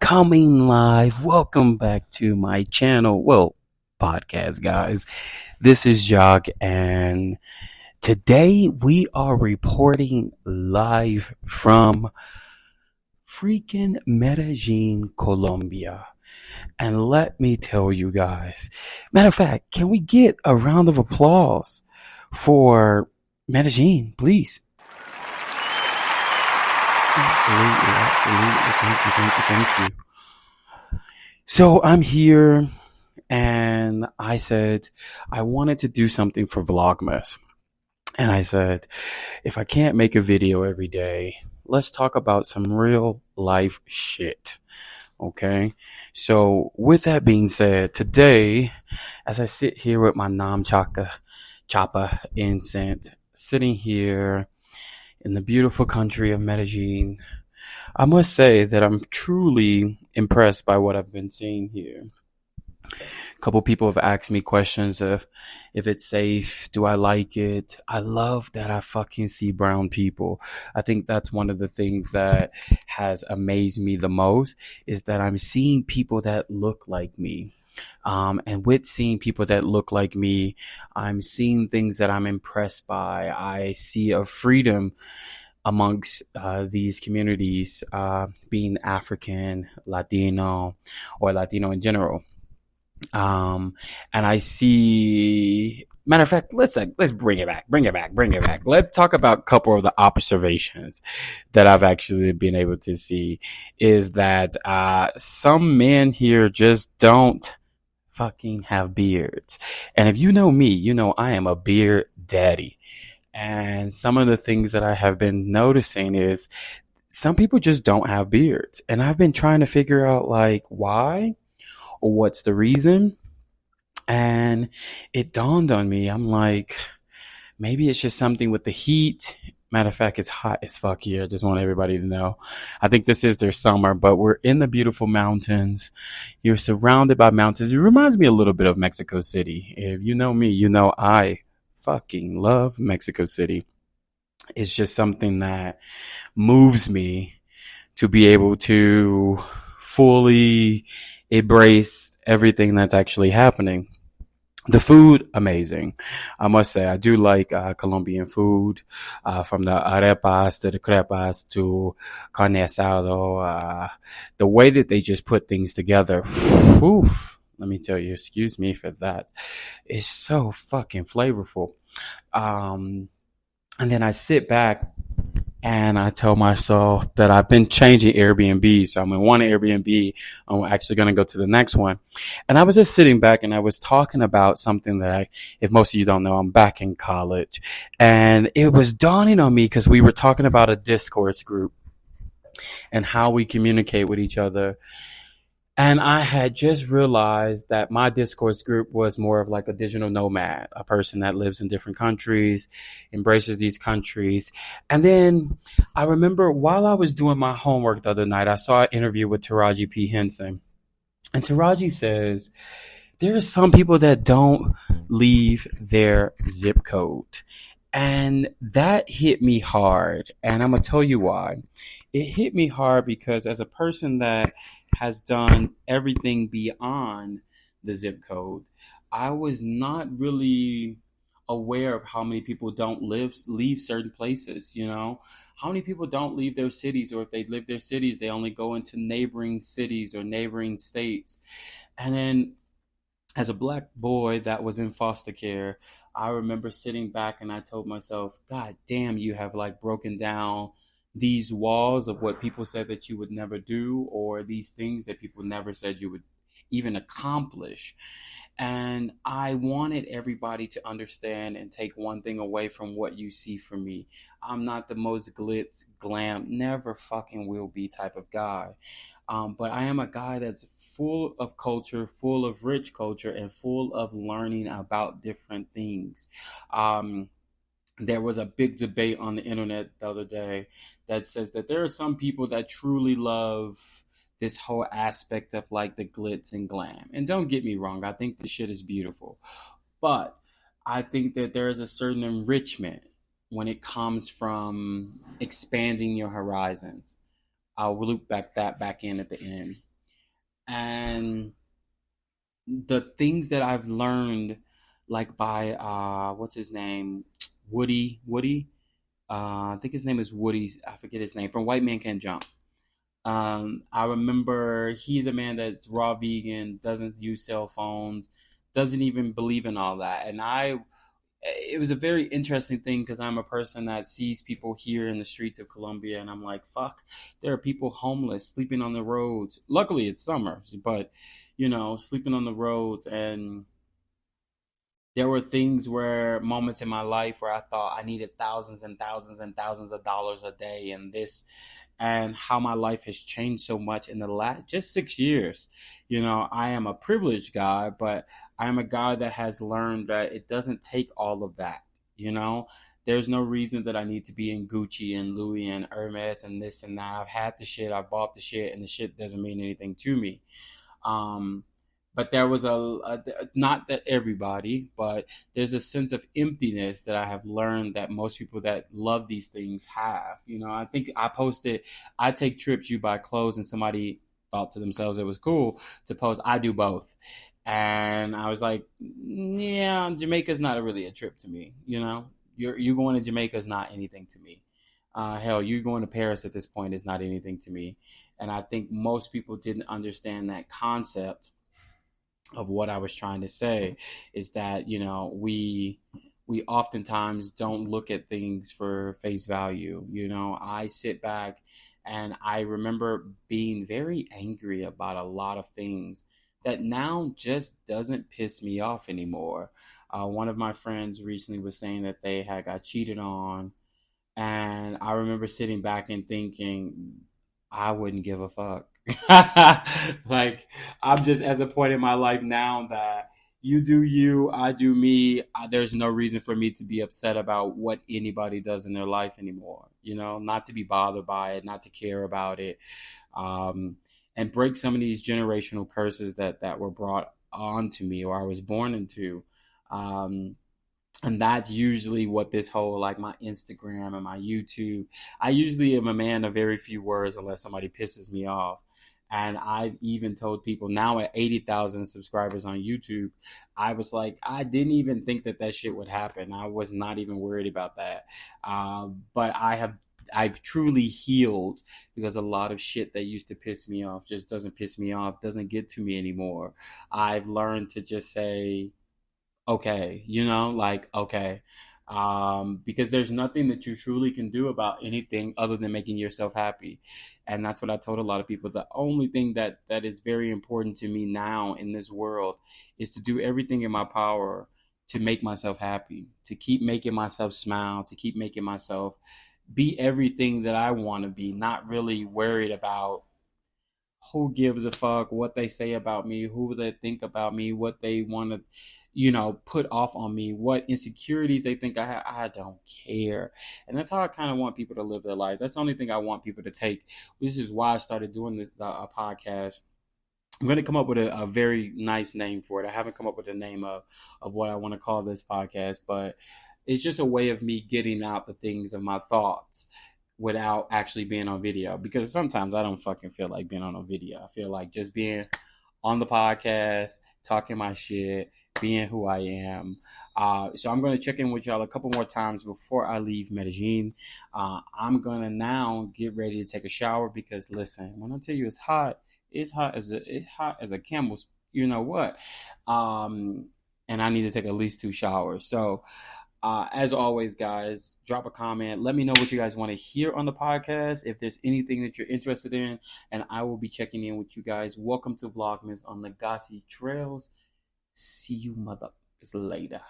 coming live. Welcome back to my channel. Well, podcast, guys. This is Jacques, and today we are reporting live from freaking Medellín, Colombia. And let me tell you guys, matter of fact, can we get a round of applause for Medellín, please? Absolutely. Thank you. So I'm here and I said I wanted to do something for Vlogmas. And I said, if I can't make a video every day, let's talk about some real life shit. Okay. So with that being said, today, as I sit here with my Nam Chapa incense, sitting here in the beautiful country of Medellin, I must say that I'm truly impressed by what I've been seeing here. A couple people have asked me questions of if it's safe, do I like it? I love that I fucking see brown people. I think that's one of the things that has amazed me the most is that I'm seeing people that look like me. And with seeing people that look like me, I'm seeing things that I'm impressed by. I see a freedom amongst these communities, being African, Latino, or Latino in general. And I see, matter of fact, let's bring it back. Let's talk about a couple of the observations that I've actually been able to see is that, some men here just don't fucking have beards. And if you know me, you know I am a beard daddy. And some of the things that I have been noticing is some people just don't have beards. And I've been trying to figure out like why or what's the reason. And it dawned on me. I'm like, maybe it's just something with the heat. Matter of fact, it's hot as fuck here. I just want everybody to know. I think this is their summer, but we're in the beautiful mountains. You're surrounded by mountains. It reminds me a little bit of Mexico City. If you know me, you know I fucking love Mexico City. It's just something that moves me to be able to fully embrace everything that's actually happening. The food, amazing. I must say, I do like Colombian food, from the arepas to the crepas to carne asado. The way that they just put things together, whew, let me tell you, excuse me for that, it's so fucking flavorful. And then I sit back and I tell myself that I've been changing Airbnb. So I'm in one Airbnb. I'm actually going to go to the next one. And I was just sitting back and I was talking about something that if most of you don't know, I'm back in college. And it was dawning on me because we were talking about a discourse group and how we communicate with each other. And I had just realized that my discourse group was more of like a digital nomad, a person that lives in different countries, embraces these countries. And then I remember while I was doing my homework the other night, I saw an interview with Taraji P. Henson. And Taraji says, there are some people that don't leave their zip code. And that hit me hard. And I'm going to tell you why. It hit me hard because as a person that has done everything beyond the zip code, I was not really aware of how many people don't leave certain places, you know? How many people don't leave their cities, or if they leave their cities, they only go into neighboring cities or neighboring states. And then as a black boy that was in foster care, I remember sitting back and I told myself, God damn, you have like broken down these walls of what people said that you would never do, or these things that people never said you would even accomplish. And I wanted everybody to understand and take one thing away from what you see from me. I'm not the most glitz, glam, never fucking will be type of guy. But I am a guy that's full of culture, full of rich culture, and full of learning about different things. There was a big debate on the internet the other day that says that there are some people that truly love this whole aspect of like the glitz and glam. And don't get me wrong, I think the shit is beautiful. But I think that there is a certain enrichment when it comes from expanding your horizons. I'll loop back in at the end. And the things that I've learned, like by what's his name, Woody. I think his name is Woody. I forget his name, from White Man Can't Jump. I remember he's a man that's raw vegan, doesn't use cell phones, doesn't even believe in all that. And it was a very interesting thing because I'm a person that sees people here in the streets of Colombia, and I'm like, fuck, there are people homeless sleeping on the roads. Luckily, it's summer, but sleeping on the roads. And there were things where moments in my life where I thought I needed thousands and thousands and thousands of dollars a day, and this, and how my life has changed so much in the last just 6 years. I am a privileged guy, but I am a guy that has learned that it doesn't take all of that. You know, there's no reason that I need to be in Gucci and Louis and Hermes and this and that. I've had the shit, I've bought the shit, and the shit doesn't mean anything to me. Um, but there was not that everybody, but there's a sense of emptiness that I have learned that most people that love these things have. I think I posted, I take trips, you buy clothes, and somebody thought to themselves it was cool to post, I do both. And I was like, yeah, Jamaica's not really a trip to me. You going to Jamaica is not anything to me. Hell, you going to Paris at this point is not anything to me. And I think most people didn't understand that concept of what I was trying to say, is that we oftentimes don't look at things for face value. I sit back and I remember being very angry about a lot of things that now just doesn't piss me off anymore. One of my friends recently was saying that they had got cheated on, and I remember sitting back and thinking, I wouldn't give a fuck. Like, I'm just at the point in my life now that you do you, I do me. There's no reason for me to be upset about what anybody does in their life anymore. Not to be bothered by it, not to care about it, um, and break some of these generational curses that were brought onto me or I was born into. Um, and that's usually what this whole, like, my Instagram and my YouTube, I usually am a man of very few words unless somebody pisses me off. And I've even told people now at 80,000 subscribers on YouTube, I was like, I didn't even think that shit would happen. I was not even worried about that. But I've truly healed, because a lot of shit that used to piss me off just doesn't piss me off, doesn't get to me anymore. I've learned to just say, okay, like, okay. Because there's nothing that you truly can do about anything other than making yourself happy. And that's what I told a lot of people. The only thing that is very important to me now in this world is to do everything in my power to make myself happy, to keep making myself smile, to keep making myself be everything that I want to be, not really worried about who gives a fuck what they say about me, who they think about me, what they want to, put off on me, what insecurities they think I have. I don't care. And that's how I kind of want people to live their life. That's the only thing I want people to take. This is why I started doing this podcast. I'm going to come up with a very nice name for it. I haven't come up with a name of what I want to call this podcast, but it's just a way of me getting out the things of my thoughts without actually being on video, because sometimes I don't fucking feel like being on a video. I feel like just being on the podcast, talking my shit, being who I am. So I'm going to check in with y'all a couple more times before I leave Medellin. I'm going to now get ready to take a shower, because listen, when I tell you it's hot as a camel's, you know what? And I need to take at least 2 showers. So as always, guys, drop a comment. Let me know what you guys want to hear on the podcast. If there's anything that you're interested in, and I will be checking in with you guys. Welcome to Vlogmas on Legacy Trails. See you motherfuckers later.